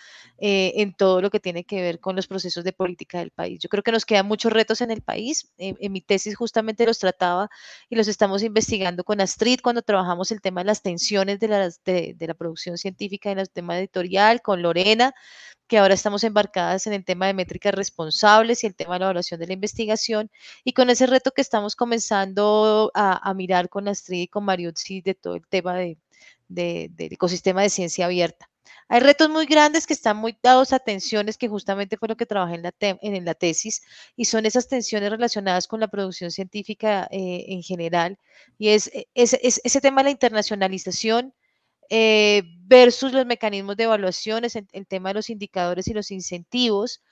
en todo lo que tiene que ver con los procesos de política del país. Yo creo que nos quedan muchos retos en el país. En mi tesis justamente los trataba y los estamos investigando con Astrid cuando trabajamos el tema de las tensiones de la producción científica en el tema editorial, con Lorena, que ahora estamos embarcadas en el tema de métricas responsables y el tema de la evaluación de la investigación, y con ese reto que estamos comenzando a mirar con Astrid y con Mariucci de todo el tema del ecosistema de ciencia abierta. Hay retos muy grandes que están muy dados a tensiones, que justamente fue lo que trabajé en la tesis, y son esas tensiones relacionadas con la producción científica en general, y es ese tema de la internacionalización versus los mecanismos de evaluación, es el tema de los indicadores y los incentivos,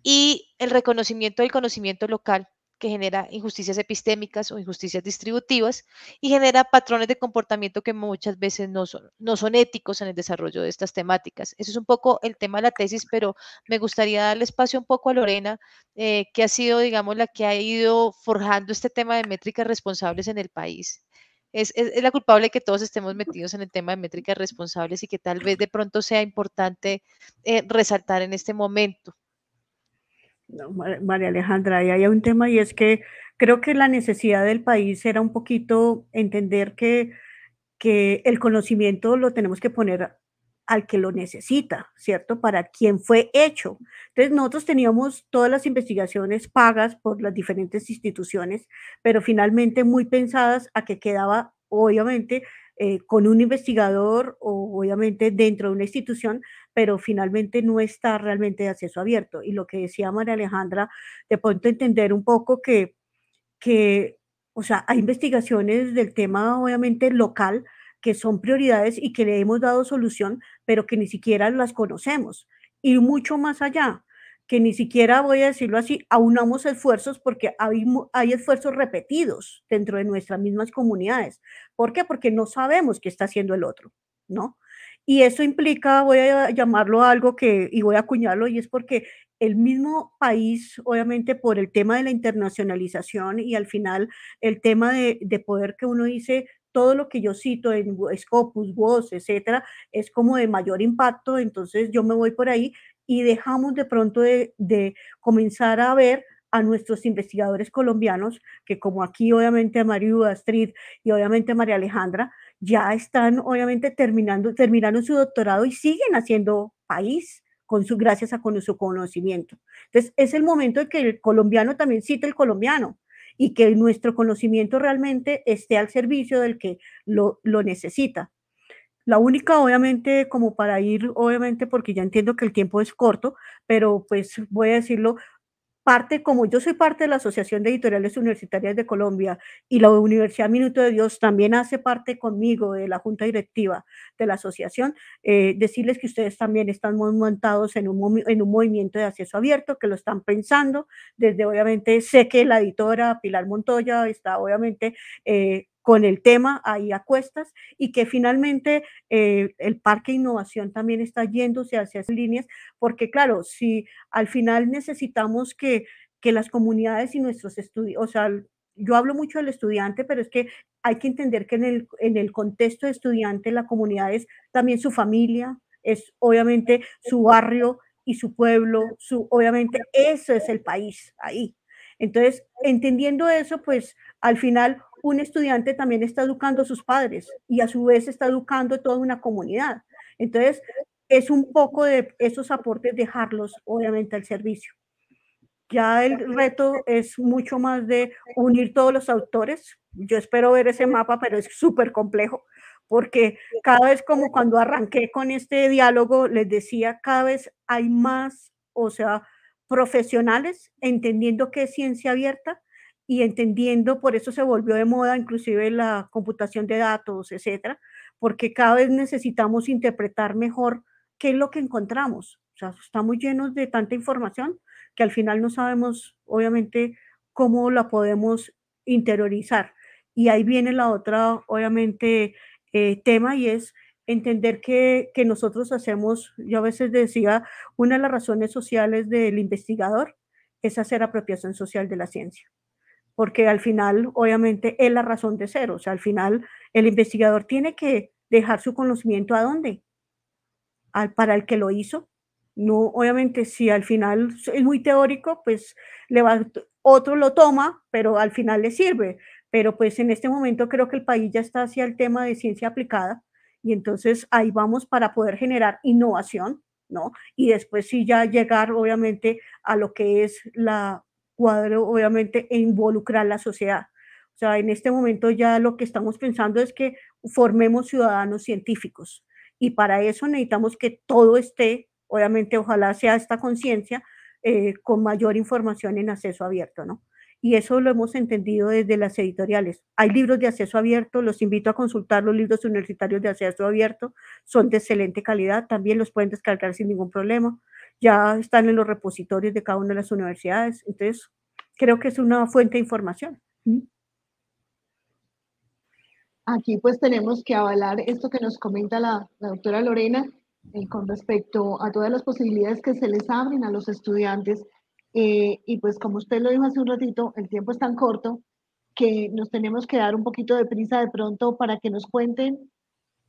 y el reconocimiento del conocimiento local, que genera injusticias epistémicas o injusticias distributivas y genera patrones de comportamiento que muchas veces no son éticos en el desarrollo de estas temáticas. Eso es un poco el tema de la tesis, pero me gustaría darle espacio un poco a Lorena, que ha sido, digamos, la que ha ido forjando este tema de métricas responsables en el país. Es la culpable de que todos estemos metidos en el tema de métricas responsables y que tal vez de pronto sea importante resaltar en este momento. No, María Alejandra, ahí hay un tema, y es que creo que la necesidad del país era un poquito entender que el conocimiento lo tenemos que poner al que lo necesita, ¿cierto? Para quien fue hecho. Entonces, nosotros teníamos todas las investigaciones pagas por las diferentes instituciones, pero finalmente muy pensadas a que quedaba, obviamente, con un investigador o obviamente dentro de una institución, pero finalmente no está realmente de acceso abierto. Y lo que decía María Alejandra, de pronto entender un poco que, o sea, hay investigaciones del tema obviamente local que son prioridades y que le hemos dado solución, pero que ni siquiera las conocemos. Y mucho más allá, que ni siquiera, voy a decirlo así, aunamos esfuerzos porque hay esfuerzos repetidos dentro de nuestras mismas comunidades. ¿Por qué? Porque no sabemos qué está haciendo el otro, ¿no? Y eso implica, voy a llamarlo algo que, y voy a acuñarlo, y es porque el mismo país, obviamente por el tema de la internacionalización y al final el tema de poder que uno dice, todo lo que yo cito en Scopus, WOS, etcétera, es como de mayor impacto, entonces yo me voy por ahí y dejamos de pronto de comenzar a ver a nuestros investigadores colombianos, que como aquí obviamente Mario Astrid y obviamente María Alejandra, ya están obviamente terminaron su doctorado y siguen haciendo país gracias a con su conocimiento. Entonces, es el momento de que el colombiano también cite el colombiano y que nuestro conocimiento realmente esté al servicio del que lo necesita. La única, obviamente, como para ir, obviamente, porque ya entiendo que el tiempo es corto, pero pues voy a decirlo, como yo soy parte de la Asociación de Editoriales Universitarias de Colombia y la Universidad Minuto de Dios también hace parte conmigo de la junta directiva de la asociación, decirles que ustedes también están montados en un movimiento de acceso abierto, que lo están pensando, desde obviamente sé que la editora Pilar Montoya está obviamente con el tema ahí a cuestas y que finalmente el Parque Innovación también está yéndose hacia esas líneas, porque claro, si al final necesitamos que las comunidades y nuestros estudios, o sea, yo hablo mucho del estudiante, pero es que hay que entender que en el contexto de estudiante la comunidad es también su familia, es obviamente su barrio y su pueblo, obviamente eso es el país ahí. Entonces, entendiendo eso, pues al final un estudiante también está educando a sus padres y a su vez está educando a toda una comunidad. Entonces, es un poco de esos aportes dejarlos obviamente al servicio. Ya el reto es mucho más de unir todos los autores. Yo espero ver ese mapa, pero es súper complejo, porque cada vez como cuando arranqué con este diálogo, les decía, cada vez hay más, o sea, profesionales entendiendo qué es ciencia abierta y entendiendo, por eso se volvió de moda inclusive la computación de datos, etcétera, porque cada vez necesitamos interpretar mejor qué es lo que encontramos. O sea, estamos llenos de tanta información que al final no sabemos, obviamente, cómo la podemos interiorizar. Y ahí viene la otra, obviamente, tema y es entender que nosotros hacemos, yo a veces decía, una de las razones sociales del investigador es hacer apropiación social de la ciencia, porque al final, obviamente, es la razón de ser, o sea, al final el investigador tiene que dejar su conocimiento ¿a dónde? Para el que lo hizo. No, obviamente, si al final es muy teórico, pues otro lo toma, pero al final le sirve. Pero pues en este momento creo que el país ya está hacia el tema de ciencia aplicada y entonces ahí vamos para poder generar innovación, ¿no? Y después sí ya llegar, obviamente, a lo que es la cuadro, obviamente, e involucrar la sociedad. O sea, en este momento ya lo que estamos pensando es que formemos ciudadanos científicos y para eso necesitamos que todo esté, obviamente, ojalá sea esta conciencia con mayor información en acceso abierto, ¿no? Y eso lo hemos entendido desde las editoriales. Hay libros de acceso abierto, los invito a consultar los libros universitarios de acceso abierto, son de excelente calidad, también los pueden descargar sin ningún problema, ya están en los repositorios de cada una de las universidades, entonces creo que es una fuente de información. Aquí pues tenemos que avalar esto que nos comenta la doctora Lorena con respecto a todas las posibilidades que se les abren a los estudiantes. Y pues como usted lo dijo hace un ratito, el tiempo es tan corto que nos tenemos que dar un poquito de prisa de pronto para que nos cuenten.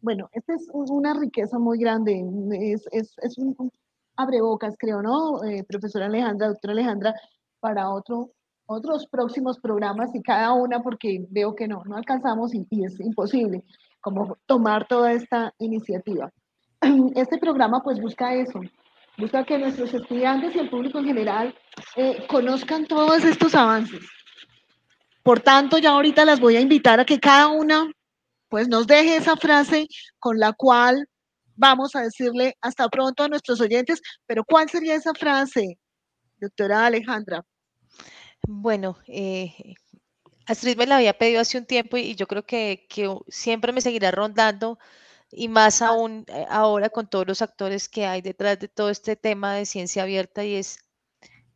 Bueno, esta es una riqueza muy grande, es un abrebocas, creo, ¿no? Profesora Alejandra, doctora Alejandra, para otros próximos programas y cada una porque veo que no alcanzamos y es imposible como tomar toda esta iniciativa. este programa pues busca eso, busca que nuestros estudiantes y el público en general conozcan todos estos avances. Por tanto, ya ahorita las voy a invitar a que cada una pues nos deje esa frase con la cual vamos a decirle hasta pronto a nuestros oyentes, pero ¿cuál sería esa frase, doctora Alejandra? Bueno, Astrid me la había pedido hace un tiempo y yo creo que siempre me seguirá rondando, y más aún ahora con todos los actores que hay detrás de todo este tema de ciencia abierta, y es: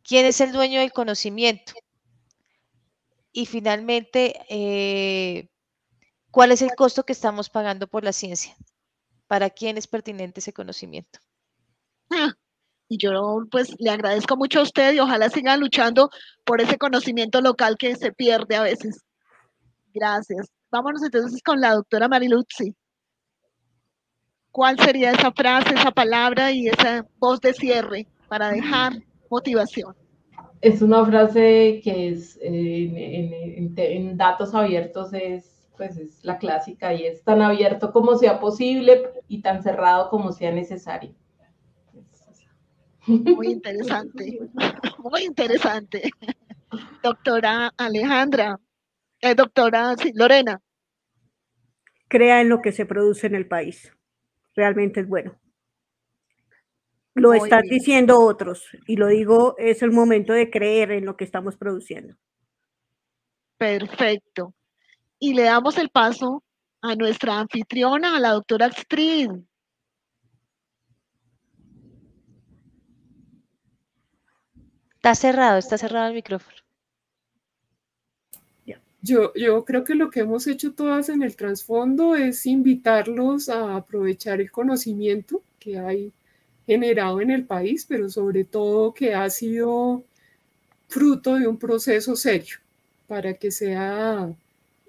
¿quién es el dueño del conocimiento? Y finalmente, ¿cuál es el costo que estamos pagando por la ciencia? ¿Para quién es pertinente ese conocimiento? Y yo pues le agradezco mucho a usted y ojalá siga luchando por ese conocimiento local que se pierde a veces. Gracias. Vámonos entonces con la doctora Mariluzzi. ¿Cuál sería esa frase, esa palabra y esa voz de cierre para dejar motivación? Es una frase que es en datos abiertos pues es la clásica, y es: tan abierto como sea posible y tan cerrado como sea necesario. Muy interesante, muy interesante. Doctora Alejandra, doctora Lorena. Crea en lo que se produce en el país. Realmente es bueno. Lo están diciendo otros y lo digo, es el momento de creer en lo que estamos produciendo. Perfecto. Y le damos el paso a nuestra anfitriona, a la doctora Astrid. Está cerrado el micrófono. Yo creo que lo que hemos hecho todas en el trasfondo es invitarlos a aprovechar el conocimiento que hay generado en el país, pero sobre todo que ha sido fruto de un proceso serio para que sea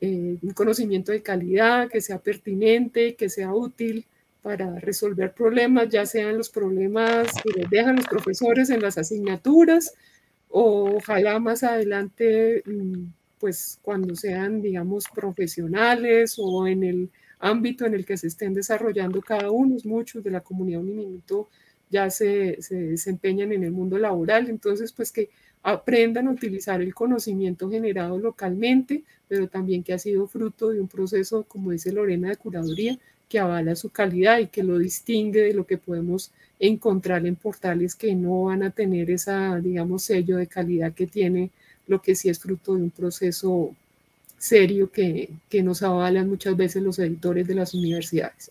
un conocimiento de calidad, que sea pertinente, que sea útil para resolver problemas, ya sean los problemas que les dejan los profesores en las asignaturas, o ojalá más adelante, pues cuando sean, digamos, profesionales o en el ámbito en el que se estén desarrollando cada uno. Muchos de la comunidad Uniminuto ya se desempeñan en el mundo laboral, entonces pues que aprendan a utilizar el conocimiento generado localmente, pero también que ha sido fruto de un proceso, como dice Lorena, de curaduría, que avala su calidad y que lo distingue de lo que podemos encontrar en portales que no van a tener esa, digamos, sello de calidad que tiene lo que sí es fruto de un proceso serio que nos avalan muchas veces los editores de las universidades.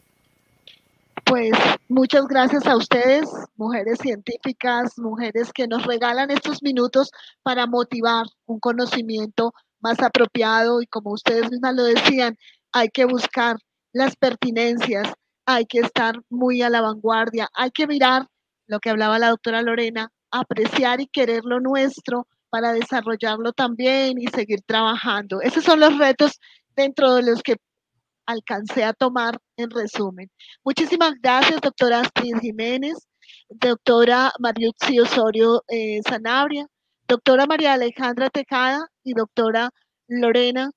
Pues muchas gracias a ustedes, mujeres científicas, mujeres que nos regalan estos minutos para motivar un conocimiento más apropiado, y como ustedes mismas lo decían, hay que buscar las pertinencias, hay que estar muy a la vanguardia, hay que mirar lo que hablaba la doctora Lorena, apreciar y querer lo nuestro para desarrollarlo también y seguir trabajando. Esos son los retos dentro de los que alcancé a tomar en resumen. Muchísimas gracias, doctora Astrid Jiménez, doctora Mariluzzi Osorio Sanabria, doctora María Alejandra Tejada y doctora Lorena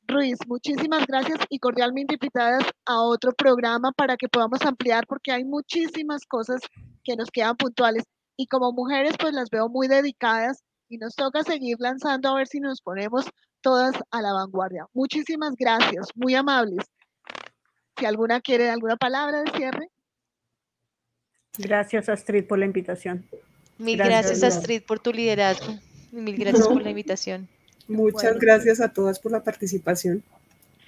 Ruiz. Muchísimas gracias y cordialmente invitadas a otro programa para que podamos ampliar, porque hay muchísimas cosas que nos quedan puntuales y como mujeres pues las veo muy dedicadas y nos toca seguir lanzando a ver si nos ponemos todas a la vanguardia. Muchísimas gracias, muy amables. Si alguna quiere alguna palabra de cierre. Gracias, Astrid, por la invitación. Mil gracias, Astrid, por tu liderazgo. Mil gracias por la invitación. Muchas gracias a todas por la participación.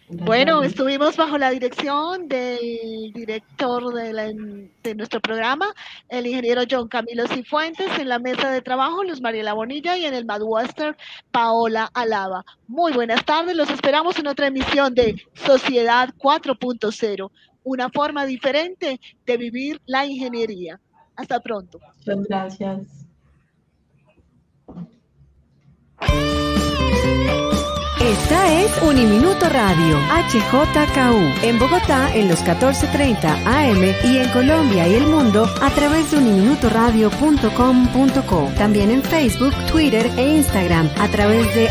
Bueno, estuvimos bajo la dirección del director de nuestro programa, el ingeniero John Camilo Cifuentes, en la mesa de trabajo Luz Mariela Bonilla y en el Madwaster Paola Alaba. Muy buenas tardes, los esperamos en otra emisión de Sociedad 4.0, una forma diferente de vivir la ingeniería. Hasta pronto. Muchas gracias. Esta es Uniminuto Radio, HJKU, en Bogotá en los 14:30 AM y en Colombia y el mundo a través de uniminutoradio.com.co. También en Facebook, Twitter e Instagram a través de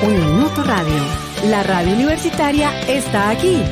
@Uniminuto Radio. La radio universitaria está aquí.